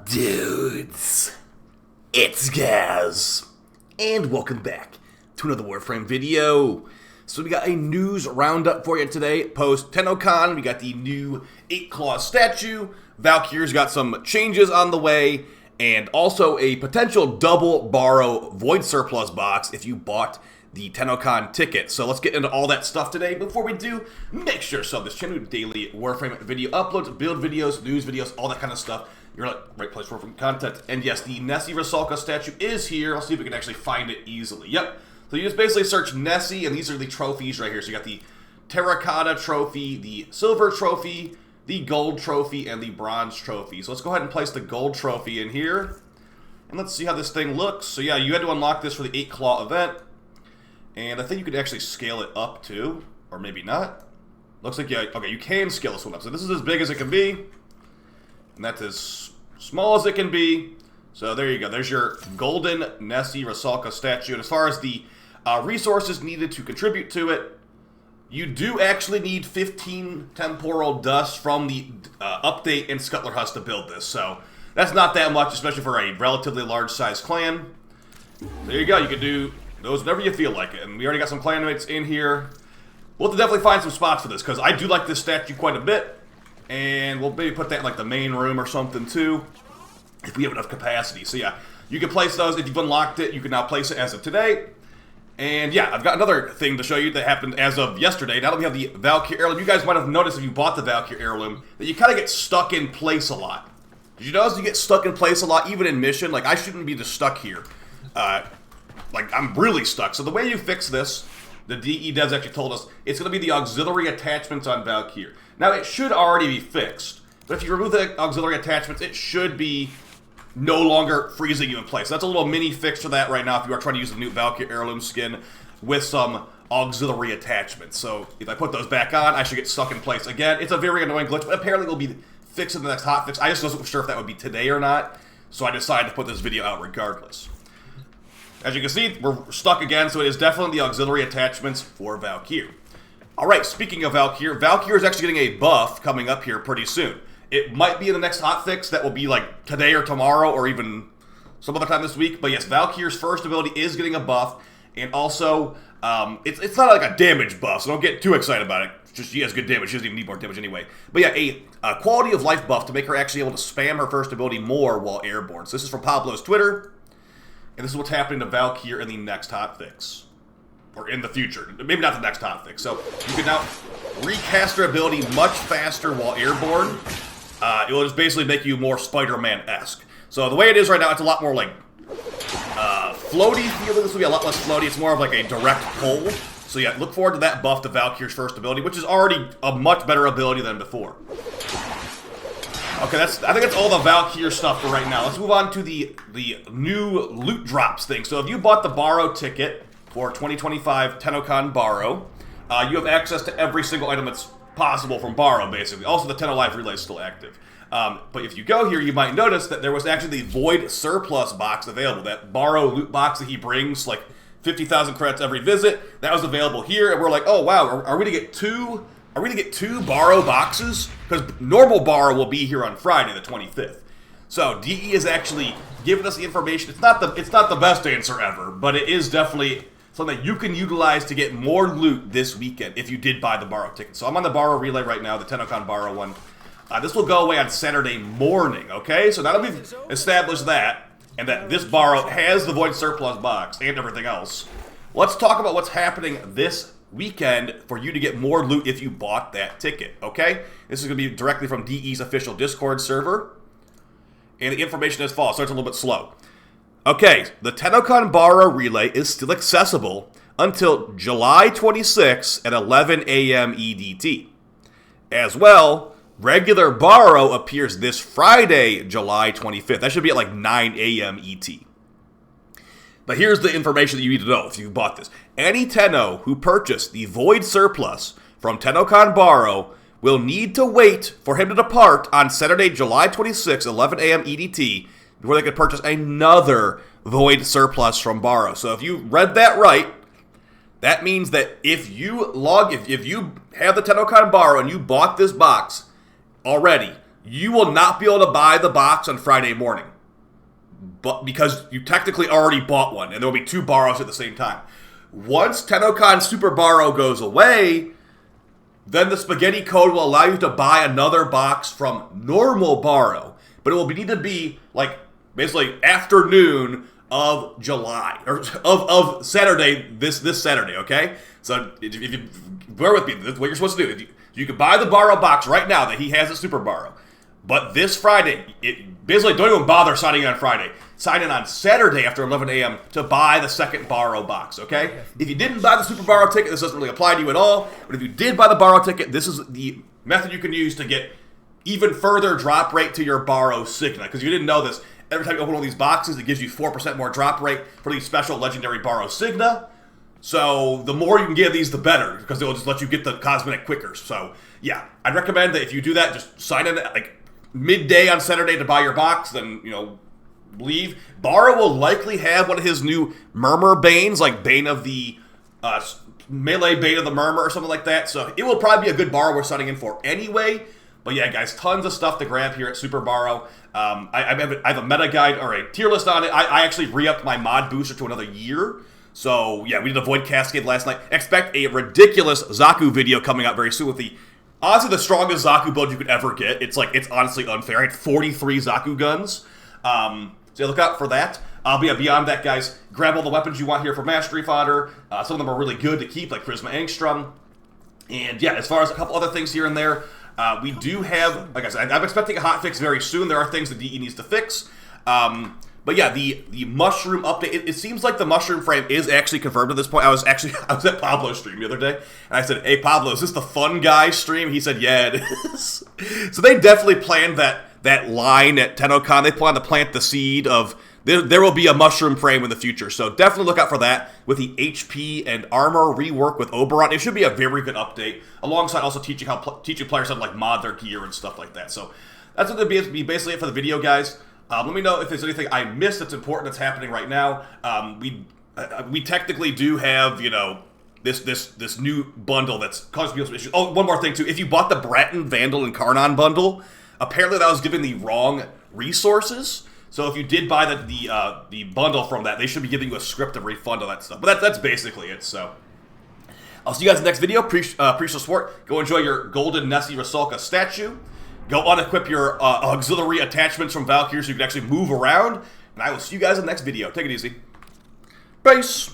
Dudes? It's Gaz, and welcome back to another Warframe video. So we got a news roundup for you today. Post TENNOCON, we got the new 8-claw statue. Valkyr's got some changes on the way, and also a potential double borrow void surplus box if you bought the TENNOCON ticket. So let's get into all that stuff today. Before we do, make sure to sub this channel to daily Warframe video uploads, build videos, news videos, all that kind of stuff. You're like right place for Warframe content. And yes, the Neci statue is here. I'll see if we can actually find it easily. Yep. So you just basically search Neci, and these are the trophies right here. So you got the terracotta trophy, the silver trophy, the gold trophy, and the bronze trophy. So let's go ahead and place the gold trophy in here. And let's see how this thing looks. So yeah, you had to unlock this for the 8-claw event. And I think you could actually scale it up too, or maybe not. Looks like, yeah, okay, you can scale this one up. So this is as big as it can be, and that's as small as it can be. So there you go. There's your golden Neci statue. And as far as the resources needed to contribute to it, you do actually need 15 temporal dust from the update in Scuttler Husk to build this. So that's not that much, especially for a relatively large-sized clan. There you go. You can do those whenever you feel like it. And we already got some clanmates in here. We'll have to definitely find some spots for this, because I do like this statue quite a bit. And we'll maybe put that in like the main room or something too, if we have enough capacity. So yeah, you can place those. If you've unlocked it, you can now place it as of today. And yeah, I've got another thing to show you that happened as of yesterday. Now that we have the Valkyr heirloom, you guys might have noticed if you bought the Valkyr heirloom that you kind of get stuck in place a lot. Did you notice you get stuck in place a lot, even in mission? Like, I shouldn't be just stuck here. Like, I'm really stuck. So the way you fix this, the DE devs actually told us, it's going to be the auxiliary attachments on Valkyr. Now, it should already be fixed, but if you remove the auxiliary attachments, it should be no longer freezing you in place. That's a little mini fix for that right now if you are trying to use the new Valkyr heirloom skin with some auxiliary attachments. So if I put those back on, I should get stuck in place again. It's a very annoying glitch, but apparently it will be fixed in the next hotfix. I just wasn't sure if that would be today or not, so I decided to put this video out regardless. As you can see, we're stuck again, so it is definitely the auxiliary attachments for Valkyr. Alright, speaking of Valkyr, Valkyr is actually getting a buff coming up here pretty soon. It might be in the next hotfix that will be like today or tomorrow or even some other time this week. But yes, Valkyr's first ability is getting a buff. And also, it's not like a damage buff, so don't get too excited about it. It's just she has good damage. She doesn't even need more damage anyway. But yeah, a quality of life buff to make her actually able to spam her first ability more while airborne. So this is from Pablo's Twitter. And this is what's happening to Valkyr in the next hotfix. Or in the future. Maybe not the next hotfix. So you can now recast her ability much faster while airborne. It will just basically make you more Spider-Man-esque. So the way it is right now, it's a lot more like floaty feeling. This will be a lot less floaty. It's more of like a direct pull. So yeah, look forward to that buff to Valkyr's first ability, which is already a much better ability than before. Okay, I think that's all the Valkyr stuff for right now. Let's move on to the new loot drops thing. So if you bought the borrow ticket for 2025 TENNOCON borrow, you have access to every single item that's possible from borrow, basically. Also, the Tenno Life Relay is still active. But if you go here, you might notice that there was actually the Void Surplus box available. That borrow loot box that he brings, like 50,000 credits every visit, that was available here. And we're like, oh wow, are we to get two? Are we to get two borrow boxes? Because normal borrow will be here on Friday, the 25th. So DE is actually giving us the information. It's not the best answer ever, but it is definitely something that you can utilize to get more loot this weekend if you did buy the borrow ticket. So I'm on the borrow relay right now, the TENNOCON borrow one. This will go away on Saturday morning, okay? So now that we've established that, and that this borrow has the Void Surplus box and everything else, let's talk about what's happening this weekend for you to get more loot if you bought that ticket, okay? This is going to be directly from DE's official Discord server. And the information as follows. Starts a little bit slow. Okay, the TENNOCON borrow relay is still accessible until July 26th at 11 a.m. EDT. As well, regular borrow appears this Friday, July 25th. That should be at like 9 a.m. ET. But here's the information that you need to know if you bought this. Any Tenno who purchased the Void Surplus from TENNOCON borrow will need to wait for him to depart on Saturday, July 26th, 11 a.m. EDT, before they could purchase another Void Surplus from borrow. So if you read that right, that means that if you have the TENNOCON borrow and you bought this box already, you will not be able to buy the box on Friday morning, but because you technically already bought one, and there will be 2 borrows at the same time. Once TENNOCON Super Borrow goes away, then the spaghetti code will allow you to buy another box from normal borrow, but it will need to be like basically afternoon of July or of Saturday, this Saturday. Okay, so if you bear with me, this is what you're supposed to do. You can buy the borrow box right now that he has at Super Borrow, but this Friday, basically don't even bother signing in on Friday. Sign in on Saturday after 11 a.m. to buy the second borrow box, okay? If you didn't buy the Super Borrow ticket, this doesn't really apply to you at all. But if you did buy the borrow ticket, this is the method you can use to get even further drop rate to your borrow Signa. Because you didn't know this, every time you open one of these boxes, it gives you 4% more drop rate for these special legendary borrow Signa. So the more you can get these, the better, because they'll just let you get the cosmetic quicker. So yeah, I'd recommend that if you do that, just sign in like midday on Saturday to buy your box, then, you know, leave. Borrow will likely have one of his new Murmur Banes, like Bane of the Melee Bane of the Murmur or something like that. So it will probably be a good borrow we're signing in for anyway. But yeah, guys, tons of stuff to grab here at Super Borrow. I have a meta guide or a tier list on it. I actually re-upped my mod booster to another year. So yeah, we did a Void Cascade last night. Expect a ridiculous Zaku video coming out very soon with honestly the strongest Zaku build you could ever get. It's honestly unfair. I had 43 Zaku guns. So look out for that. Beyond that, guys, grab all the weapons you want here for Mastery Fodder. Some of them are really good to keep, like Charisma Angstrom. And yeah, as far as a couple other things here and there, we do have, like I said, I'm expecting a hotfix very soon. There are things that DE needs to fix. But yeah, the mushroom update, it seems like the mushroom frame is actually confirmed at this point. I was at Pablo's stream the other day, and I said, hey, Pablo, is this the fun guy stream? He said, yeah, it is. So they definitely planned that line at TennoCon. They plan to plant the seed of there will be a mushroom frame in the future. So definitely look out for that with the HP and armor rework with Oberon. It should be a very good update, alongside also teaching players how to like mod their gear and stuff like that. So that's what it'll be basically it for the video, guys. Let me know if there's anything I missed that's important that's happening right now. We technically do have, you know, this new bundle that's causing people some issues. Oh, one more thing too. If you bought the Bratton, Vandal, and Karnan bundle, apparently that was giving the wrong resources. So if you did buy the bundle from that, they should be giving you a script to refund all that stuff. But that's basically it. So I'll see you guys in the next video. Appreciate the support. Go enjoy your golden Neci Rusalka statue. Go unequip your auxiliary attachments from Valkyr so you can actually move around. And I will see you guys in the next video. Take it easy. Peace.